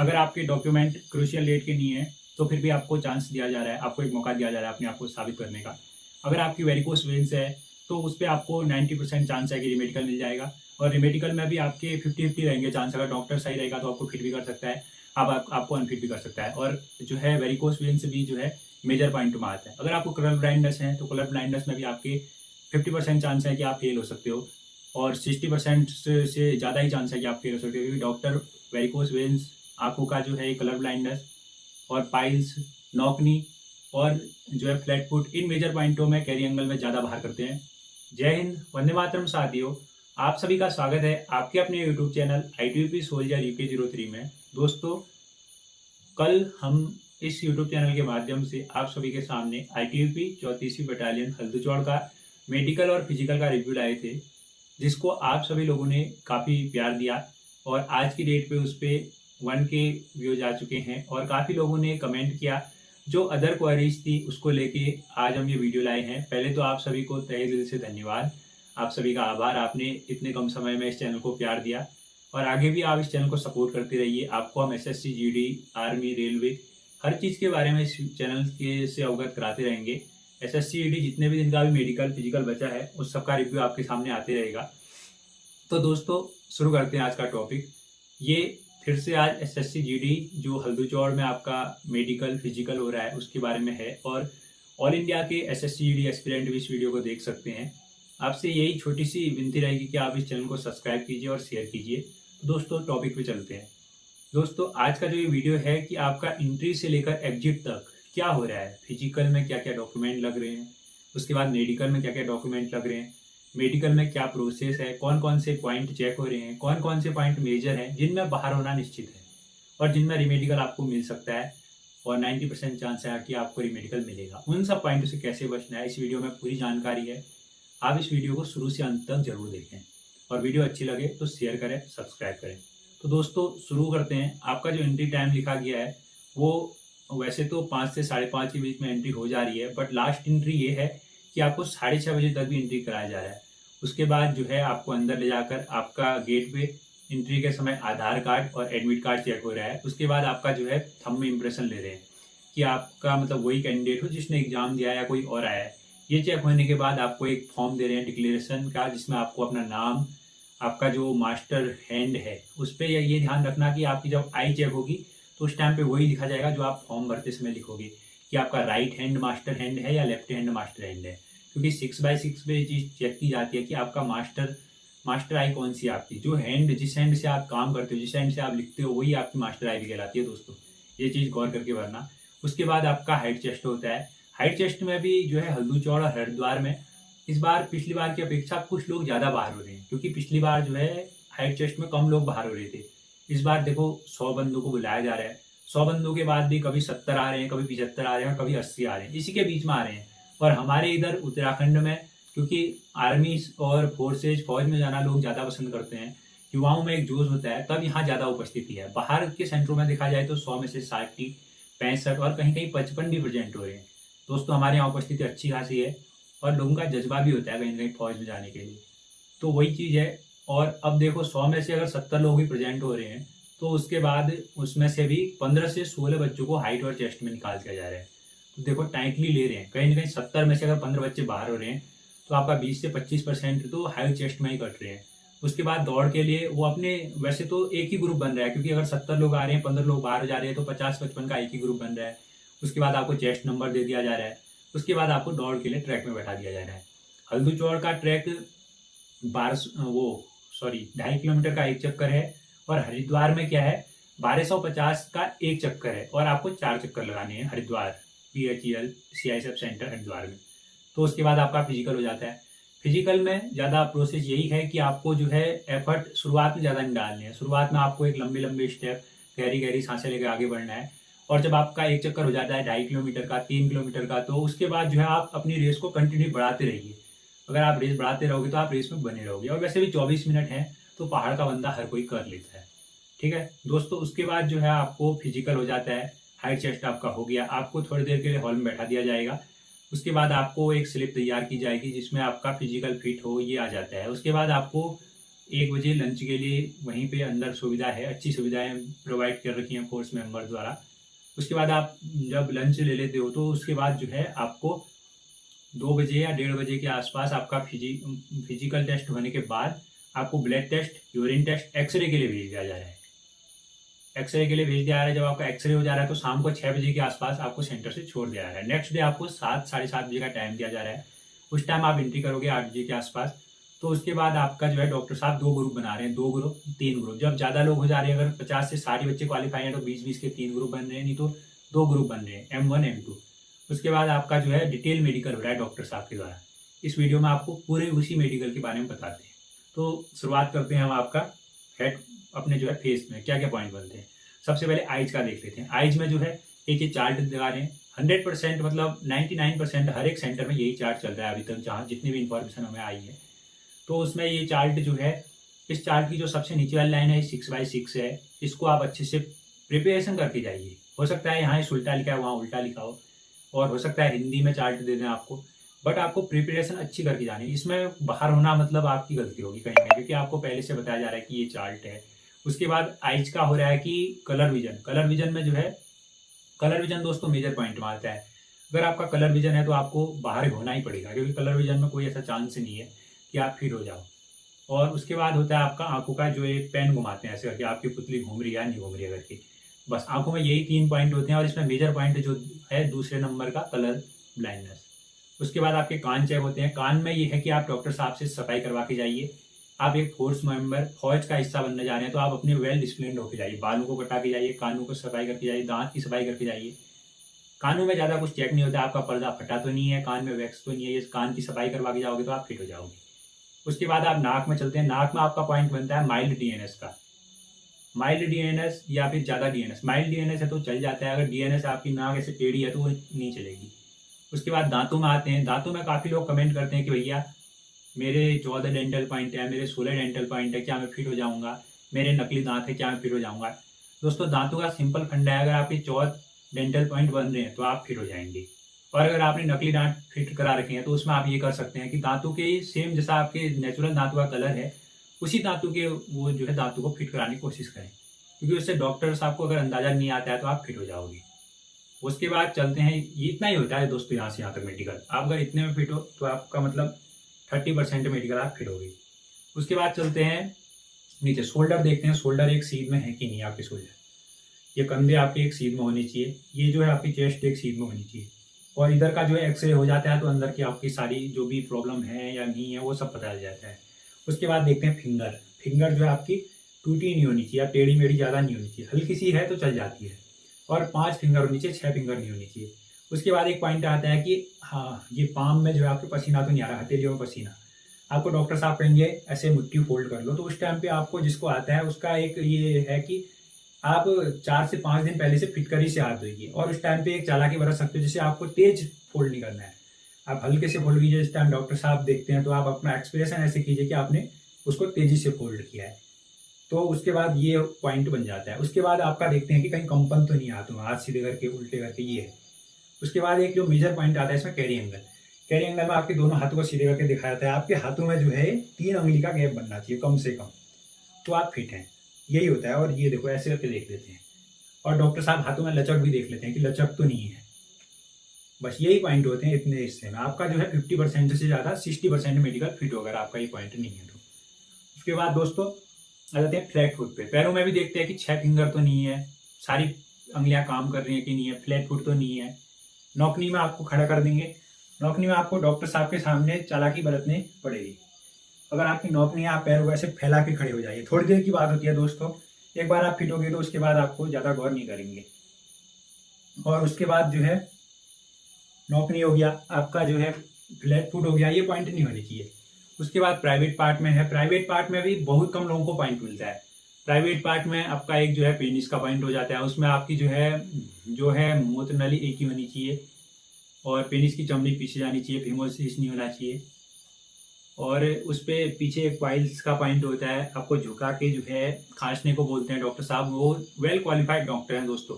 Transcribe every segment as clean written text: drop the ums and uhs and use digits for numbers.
अगर आपके document crucial date के नहीं है तो फिर भी आपको चांस दिया जा रहा है, आपको एक मौका दिया जा रहा है अपने आप को साबित करने का। अगर आपकी वेरिकोस वेन्स है तो उस पर आपको 90% चांस है कि रिमेडिकल मिल जाएगा, और रिमेडिकल में भी आपके 50-50 रहेंगे चांस। अगर डॉक्टर सही रहेगा तो आपको फिट भी कर सकता है, आपको अनफिट भी कर सकता है। और जो है वेरिकोस वेन्स भी जो है मेजर पॉइंट में आता है। अगर आपको कलर ब्लाइंडनेस है तो कलर ब्लाइंडनेस में भी आपके 50% चांस है कि आप फेल हो सकते हो, और 60% से ज़्यादा ही चांस है कि आप फेल हो सकते हो, क्योंकि डॉक्टर वेरिकोस वेन्स, आंखों का जो है कलर ब्लाइंडनेस और पाइल्स, नौकनी और जो है फ्लैट फुट, इन मेजर पॉइंटों में कैरी एंगल में ज़्यादा बाहर करते हैं। जय हिंद, वंदे मातरम साथियों। आप सभी का स्वागत है आपके अपने YouTube channel ITBP soldier UK03 में। दोस्तों, कल हम इस यूट्यूब चैनल के माध्यम से आप सभी के सामने ITBP 34वीं बटालियन हल्दूचौड़ का मेडिकल और फिजिकल का रिव्यू लाए थे, जिसको आप सभी लोगों ने काफ़ी प्यार दिया, और आज की डेट पे उस पर 1K व्यूज आ चुके हैं, और काफ़ी लोगों ने कमेंट किया। जो अदर क्वेरीज थी उसको लेके आज हम ये वीडियो लाए हैं। पहले तो आप सभी को तहे दिल से धन्यवाद, आप सभी का आभार, आपने इतने कम समय में इस चैनल को प्यार दिया, और आगे भी आप इस चैनल को सपोर्ट करते रहिए। आपको हम SSC, GD, आर्मी, रेलवे, हर चीज़ के बारे में इस चैनल के से अवगत कराते रहेंगे। SSC, GD जितने भी दिन का भी मेडिकल फिजिकल बचा है उस सब का रिव्यू आपके सामने आते रहेगा। तो दोस्तों, शुरू करते हैं आज का टॉपिक। ये फिर से आज SSC, GD जो हल्दूचौड़ में आपका मेडिकल फिजिकल हो रहा है उसके बारे में है, और ऑल इंडिया के SSC, GD एस्पिरेंट भी इस वीडियो को देख सकते हैं। आपसे यही छोटी सी विनती रहेगी कि आप इस चैनल को सब्सक्राइब कीजिए और शेयर कीजिए। तो दोस्तों, टॉपिक पे चलते हैं। दोस्तों, आज का जो ये वीडियो है कि आपका एंट्री से लेकर एग्जिट तक क्या हो रहा है, फिजिकल में क्या क्या डॉक्यूमेंट लग रहे हैं, उसके बाद मेडिकल में क्या क्या डॉक्यूमेंट लग रहे हैं, मेडिकल में क्या प्रोसेस है, कौन कौन से पॉइंट चेक हो रहे हैं, कौन कौन से पॉइंट मेजर हैं जिनमें बाहर होना निश्चित है, और जिनमें रिमेडिकल आपको मिल सकता है, और 90% चांस है कि आपको रिमेडिकल मिलेगा। उन सब पॉइंटों से कैसे बचना है, इस वीडियो में पूरी जानकारी है। आप इस वीडियो को शुरू से अंत तक जरूर देखें, और वीडियो अच्छी लगे तो शेयर करें, सब्सक्राइब करें। तो दोस्तों, शुरू करते हैं। आपका जो एंट्री टाइम लिखा गया है वो वैसे तो 5 से 5:30 के बीच में एंट्री हो जा रही है, बट लास्ट एंट्री ये है कि आपको 6:30 बजे तक भी एंट्री कराया जा रहा है। उसके बाद जो है आपको अंदर ले जाकर आपका गेट पे एंट्री के समय आधार कार्ड और एडमिट कार्ड चेक हो रहा है। उसके बाद आपका जो है थंब इम्प्रेशन ले रहे हैं कि आपका मतलब वही कैंडिडेट हो जिसने एग्जाम दिया या कोई और आया है। ये चेक होने के बाद आपको एक फॉर्म दे रहे हैं डिक्लेरेशन का, जिसमें आपको अपना नाम, आपका जो मास्टर हैंड है उस पर ये ध्यान रखना कि आपकी जब आई चेक होगी तो उस टाइम पे वही लिखा जाएगा जो आप फॉर्म भरते समय लिखोगे, कि आपका राइट हैंड मास्टर हैंड है या लेफ्ट हैंड मास्टर हैंड है। क्योंकि 6x6 पे ये चीज़ चेक की जाती है कि आपका मास्टर आई कौन सी है आपकी, जो हैंड जिस हैंड से आप काम करते हो, जिस हैंड से आप लिखते हो, वही आपकी मास्टर आई भी कहलाती है। दोस्तों, ये चीज़ गौर करके भरना। उसके बाद आपका हाइट चेस्ट होता है। हाइट चेस्ट में भी जो है हल्दूचौड़ और हरिद्वार में इस बार पिछली बार की अपेक्षा कुछ लोग ज़्यादा बाहर हो रहे हैं, क्योंकि पिछली बार जो है हाइट चेस्ट में कम लोग बाहर हो रहे थे। इस बार देखो 100 बंदों को बुलाया जा रहा है। 100 बंदों के बाद भी कभी 70 आ रहे हैं, कभी 75 आ रहे हैं, और कभी 80 आ रहे हैं, इसी के बीच में आ रहे हैं। और हमारे इधर उत्तराखंड में, क्योंकि आर्मी और फोर्सेज फौज में जाना लोग ज़्यादा पसंद करते हैं, युवाओं में एक जोश होता है, तब यहाँ ज़्यादा उपस्थिति है। बाहर के सेंटरों में देखा जाए तो 100 में से 60, 65 और कहीं कहीं 55 भी प्रेजेंट हो रहे हैं। दोस्तों, हमारे यहाँ उपस्थिति अच्छी खासी है, और लोगों का जज्बा भी होता है कहीं ना कहीं फौज में जाने के लिए। तो वही चीज़ है। और अब देखो 100 में से अगर 70 लोग भी प्रेजेंट हो रहे हैं, तो उसके बाद उसमें से भी 15 से 16 बच्चों को हाइट और चेस्ट में निकाल दिया जा रहा है। तो देखो टाइटली ले रहे हैं। कहीं ना कहीं 70 में से अगर 15 बच्चे बाहर हो रहे हैं तो आपका 20 से 25% तो हाइट चेस्ट में ही कट रहे हैं। उसके बाद दौड़ के लिए वो अपने, वैसे तो एक ही ग्रुप बन रहा है, क्योंकि अगर 70 लोग आ रहे हैं, 15 लोग बाहर जा रहे हैं, तो 50-55 का एक ही ग्रुप बन रहा है। उसके बाद आपको चेस्ट नंबर दे दिया जा रहा है। उसके बाद आपको दौड़ के लिए ट्रैक में बैठा दिया जा रहा है। हल्दूचौड़ का ट्रैक 2.5 किलोमीटर का एक चक्कर है, और हरिद्वार में क्या है 1250 का एक चक्कर है, और आपको 4 चक्कर लगाने हैं Haridwar PHEL CISF centre Haridwar में। तो उसके बाद आपका फिजिकल हो जाता है। फिजिकल में ज़्यादा प्रोसेस यही है कि आपको जो है एफर्ट शुरुआत में ज़्यादा नहीं डालने हैं। शुरुआत में आपको एक लंबे लंबे स्टेप, गहरी गहरी सांसें लेकर आगे बढ़ना है। और जब आपका एक चक्कर हो जाता है 2.5 किलोमीटर का, 3 किलोमीटर का, तो उसके बाद जो है आप अपनी रेस को कंटिन्यू बढ़ाते रहिए। अगर आप रेस बढ़ाते रहोगे तो आप रेस में बने रहोगे। और वैसे भी 24 मिनट है, तो पहाड़ का बंदा हर कोई कर लेता है। ठीक है दोस्तों, उसके बाद जो है आपको फिजिकल हो जाता है। हाइट चेस्ट आपका हो गया, आपको थोड़ी देर के लिए हॉल में बैठा दिया जाएगा। उसके बाद आपको एक स्लिप तैयार की जाएगी जिसमें आपका फिजिकल फिट हो ये आ जाता है। उसके बाद आपको 1 बजे लंच के लिए वहीं पे अंदर सुविधा है, अच्छी सुविधाएं प्रोवाइड कर रखी हैं फोर्स मेंबर द्वारा। उसके बाद आप जब लंच ले लेते हो तो उसके बाद जो है आपको 2 बजे या 1:30 बजे के आसपास आपका फिजिकल टेस्ट होने के बाद आपको blood test, urine test, X ray के लिए भेज दिया जा रहा है। एक्सरे के लिए भेज दिया जा रहा है। जब आपका एक्सरे हो जा रहा है तो शाम को 6 बजे के आसपास आपको सेंटर से छोड़ दिया जा रहा है। नेक्स्ट डे आपको 7 साढ़े 7 बजे का टाइम दिया जा रहा है। उस टाइम आप एंट्री करोगे 8 बजे के आसपास। तो उसके बाद आपका जो है डॉक्टर साहब 2 ग्रुप बना रहे हैं, 2 ग्रुप 3 ग्रुप। जब ज़्यादा लोग हो जा रहे हैं, अगर 50 से 60 बच्चे क्वालिफाई हैं तो 20-20 के 3 ग्रुप बन रहे हैं, नहीं तो 2 ग्रुप बन रहे हैं, M1 M2। उसके बाद आपका जो है डिटेल मेडिकल हो रहा है डॉक्टर साहब के द्वारा। इस वीडियो में आपको पूरे उसी मेडिकल के बारे में बताते हैं। तो शुरुआत करते हैं हम आपका हेड अपने जो है फेस में क्या क्या पॉइंट बनते हैं। सबसे पहले आइज का देख लेते हैं। आइज में जो है एक ये चार्ट लगा रहे हैं। 100% मतलब 99% हर एक सेंटर में यही चार्ट चल रहा है अभी तक, जहाँ जितनी भी इंफॉर्मेशन हमें आई है। तो उसमें ये चार्ट जो है, इस चार्ट की जो सबसे नीचे वाली लाइन है 6/6 है। इसको आप अच्छे से प्रिपरेशन करके जाइए। हो सकता है यहाँ इस उल्टा लिखा है, वहाँ उल्टा लिखा हो, और हो सकता है हिंदी में चार्ट दे दें आपको, बट आपको प्रिपरेशन अच्छी करके जानी है। इसमें बाहर होना मतलब आपकी गलती होगी कहीं ना, क्योंकि आपको पहले से बताया जा रहा है कि ये चार्ट है। उसके बाद आइज का हो रहा है कि कलर विजन। कलर विजन में जो है, कलर विजन दोस्तों मेजर पॉइंट मारता है। अगर आपका कलर विजन है तो आपको बाहर होना ही पड़ेगा, क्योंकि कलर विजन में कोई ऐसा चांस नहीं है कि आप फिट हो जाओ। और उसके बाद होता है आपका आंखों का, जो एक पेन घुमाते हैं ऐसे करके, आपकी पुतली घूम रही है या नहीं घूम रही है करके। बस आंखों में यही 3 पॉइंट होते हैं। और इसमें मेजर पॉइंट जो है दूसरे नंबर का कलर ब्लाइंडनेस। उसके बाद आपके कान चेक होते हैं। कान में ये है कि आप डॉक्टर साहब से सफाई करवा के जाइए। आप एक फोर्स मेंबर, फौज का हिस्सा बनने जा रहे हैं, तो आप अपने वेल डिसिप्लिन होकर जाइए। बालों को कटा के जाइए, कानों को सफाई करके जाइए, दांत की सफाई करके जाइए। कानों में ज़्यादा कुछ चेक नहीं होता, आपका पर्दा फटा तो नहीं है, कान में वैक्स तो नहीं है, ये कान की सफाई करवा के जाओगे तो आप फिट हो जाओगे। उसके बाद आप नाक में चलते हैं। नाक में आपका पॉइंट बनता है माइल्ड डीएनएस का। माइल्ड डीएनएस या फिर ज़्यादा डीएनएस। माइल्ड डीएनएस है तो चल जाता है, अगर डीएनएस आपकी नाक ऐसे टेढ़ी है तो वो नहीं चलेगी। उसके बाद दांतों में आते हैं। दांतों में काफ़ी लोग कमेंट करते हैं कि भैया मेरे 14 डेंटल पॉइंट है, मेरे 16 डेंटल पॉइंट है, क्या मैं फिट हो जाऊंगा? मेरे नकली दांत है, क्या मैं फिट हो जाऊंगा? दोस्तों दांतों का सिंपल फंडा है, अगर आपके 14 डेंटल पॉइंट बन रहे हैं तो आप फिट हो जाएंगे। और अगर आपने नकली दांत फिट करा रखे हैं तो उसमें आप ये कर सकते हैं कि दांतों के सेम जैसा आपके नेचुरल दांतों का कलर है, उसी दांतों के वो जो है दांतों को फिट कराने की कोशिश करें, क्योंकि उससे डॉक्टर्स आपको अगर अंदाजा नहीं आता है तो आप फिट हो जाओगे। उसके बाद चलते हैं, ये इतना ही होता है दोस्तों यहाँ से यहाँ तक मेडिकल। आप अगर इतने में फिट हो तो आपका मतलब 30% मेडिकल आप फिट हो गई। उसके बाद चलते हैं नीचे, शोल्डर देखते हैं। शोल्डर एक सीध में है कि नहीं आपके शोल्डर, ये कंधे आपके एक सीध में होनी चाहिए, ये जो है आपकी चेस्ट एक सीध में होनी चाहिए। और इधर का जो है एक्सरे हो जाता है तो अंदर की आपकी सारी जो भी प्रॉब्लम है या नहीं है वो सब पता चल जाता है। उसके बाद देखते हैं फिंगर। फिंगर जो है आपकी टूटी नहीं होनी चाहिए, टेढ़ी मेढ़ी ज़्यादा नहीं होनी चाहिए, हल्की सी है तो चल जाती है। और 5 फिंगर होनी चाहिए, 6 फिंगर नहीं होनी चाहिए। उसके बाद एक पॉइंट आता है कि हाँ ये पाम में जो है आपके पसीना तो नहीं आ रहा, हथेलियों में पसीना। आपको डॉक्टर साहब कहेंगे ऐसे मुट्ठी फोल्ड कर लो, तो उस टाइम पे आपको जिसको आता है उसका एक ये है कि आप 4 से 5 दिन पहले से फिटकरी से हाथ धोइए। और उस टाइम पे एक चालाकी बरत सकते हो, जिसे आपको तेज फोल्ड नहीं करना है, आप हल्के से फोल्ड कीजिए। जिस टाइम डॉक्टर साहब देखते हैं तो आप अपना एक्सप्रेशन ऐसे कीजिए कि आपने उसको तेजी से फोल्ड किया है। तो उसके बाद ये पॉइंट बन जाता है। उसके बाद आपका देखते हैं कि कहीं कंपन तो नहीं आता, हाथ सीधे करके उल्टे करके, ये है। उसके बाद एक जो मेजर पॉइंट आता है इसमें कैरी एंगल। कैरी एंगल में आपके दोनों हाथों को सीधे करके दिखाया जाता है। आपके हाथों में जो है 3 उंगली का गैप बनना चाहिए कम से कम, तो आप फिट हैं, यही होता है। और ये देखो ऐसे करके देख लेते हैं, और डॉक्टर साहब हाथों में लचक भी देख लेते हैं कि लचक तो नहीं है। बस यही पॉइंट होते हैं इतने हिस्से में। आपका जो है 50% से ज़्यादा 60% मेडिकल फिट होगा, आपका ये पॉइंट नहीं है तो। उसके बाद दोस्तों आ जाते हैं फ्लैट फुट पे। पैरों में भी देखते हैं कि 6 फिंगर तो नहीं है, सारी अंगलियां काम कर रही हैं कि नहीं है, फ्लैट फुट तो नहीं है। नौकनी में आपको खड़ा कर देंगे। नौकनी में आपको डॉक्टर साहब के सामने चालाकी बरतनी पड़ेगी। अगर आपकी नौकनी है, आप पैरों को ऐसे फैला के खड़े हो जाइए। थोड़ी देर की बात होती है दोस्तों, एक बार आप फिट हो गए तो उसके बाद आपको ज़्यादा गौर नहीं करेंगे। और उसके बाद जो है नौकनी हो गया, आपका जो है फ्लैट फुट हो गया, ये पॉइंट नहीं होनी चाहिए। उसके बाद प्राइवेट पार्ट में है। प्राइवेट पार्ट में भी बहुत कम लोगों को पॉइंट मिलता है। प्राइवेट पार्ट में आपका एक जो है पेनिस का पॉइंट हो जाता है। उसमें आपकी जो है मूत्र नली एक ही होनी चाहिए, और पेनिस की चमड़ी पीछे जानी चाहिए, फिमोसिस नहीं होना चाहिए। और उस पर पीछे एक पाइल्स का पॉइंट होता है, आपको झुका के जो है खांसने को बोलते हैं डॉक्टर साहब, वो वेल क्वालिफाइड डॉक्टर हैं दोस्तों।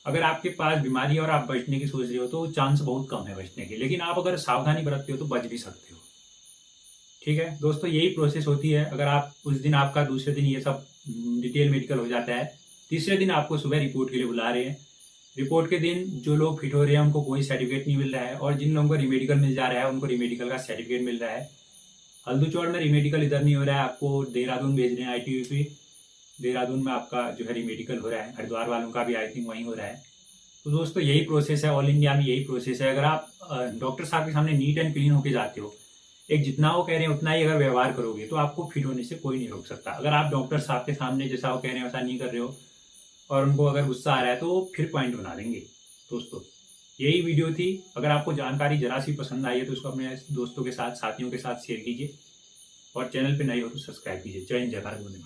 अगर आपके पास बीमारी है और आप बचने की सोच रहे हो तो चांस बहुत कम है बचने के, लेकिन आप अगर सावधानी बरतते हो तो बच भी सकते हो। ठीक है दोस्तों, यही प्रोसेस होती है। अगर आप उस दिन आपका दूसरे दिन ये सब डिटेल मेडिकल हो जाता है, तीसरे दिन आपको सुबह रिपोर्ट के लिए बुला रहे हैं। रिपोर्ट के दिन जो लोग फिट हो रहे हैं उनको कोई सर्टिफिकेट नहीं मिल रहा है, और जिन लोगों को रिमेडिकल मिल जा रहा है उनको रिमेडिकल का सर्टिफिकेट मिल रहा है। हल्दूचौड़ में रिमेडिकल इधर नहीं हो रहा है, आपको देहरादून भेज रहे हैं ITBP। देहरादून में आपका जो है रिमेडिकल हो रहा है। हरिद्वार वालों का भी आई थिंक वहीं हो रहा है। तो दोस्तों यही प्रोसेस है, ऑल इंडिया में यही प्रोसेस है। अगर आप डॉक्टर साहब के सामने नीट एंड क्लीन होके जाते हो, एक जितना वो कह रहे हैं उतना ही अगर व्यवहार करोगे, तो आपको फिट होने से कोई नहीं रोक सकता। अगर आप डॉक्टर साहब के सामने जैसा वो कह रहे हैं वैसा नहीं कर रहे हो, और उनको अगर गुस्सा आ रहा है, तो वो फिर पॉइंट बना देंगे। दोस्तों यही वीडियो थी। अगर आपको जानकारी जरा सी पसंद आई है तो उसको अपने दोस्तों के साथ, साथियों के साथ शेयर कीजिए, और चैनल पे नए हो तो सब्सक्राइब कीजिए। जय हिंद, जय भारत, वंदे मातरम।